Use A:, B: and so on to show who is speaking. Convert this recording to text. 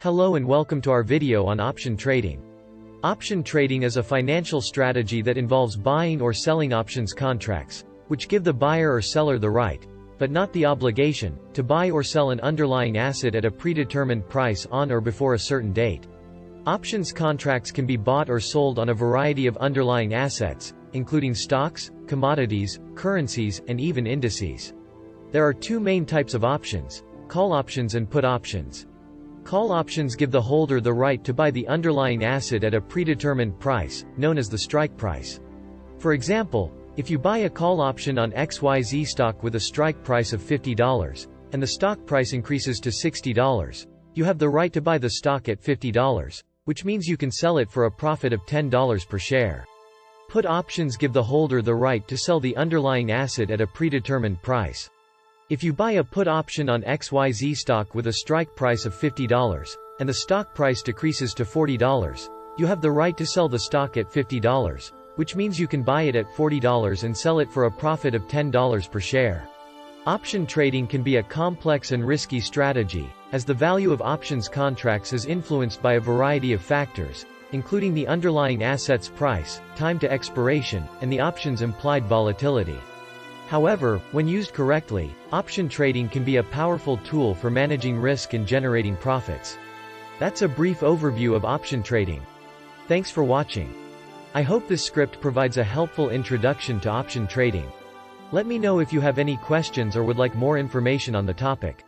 A: Hello and welcome to our video on option trading. Option trading is a financial strategy that involves buying or selling options contracts, which give the buyer or seller the right, but not the obligation, to buy or sell an underlying asset at a predetermined price on or before a certain date. Options contracts can be bought or sold on a variety of underlying assets, including stocks, commodities, currencies, and even indices. There are two main types of options: call options and put options. Call options give the holder the right to buy the underlying asset at a predetermined price, known as the strike price. For example, if you buy a call option on XYZ stock with a strike price of $50, and the stock price increases to $60, you have the right to buy the stock at $50, which means you can sell it for a profit of $10 per share. Put options give the holder the right to sell the underlying asset at a predetermined price. If you buy a put option on XYZ stock with a strike price of $50, and the stock price decreases to $40, you have the right to sell the stock at $50, which means you can buy it at $40 and sell it for a profit of $10 per share. Option trading can be a complex and risky strategy, as the value of options contracts is influenced by a variety of factors, including the underlying asset's price, time to expiration, and the option's implied volatility. However, when used correctly, option trading can be a powerful tool for managing risk and generating profits. That's a brief overview of option trading. Thanks for watching. I hope this script provides a helpful introduction to option trading. Let me know if you have any questions or would like more information on the topic.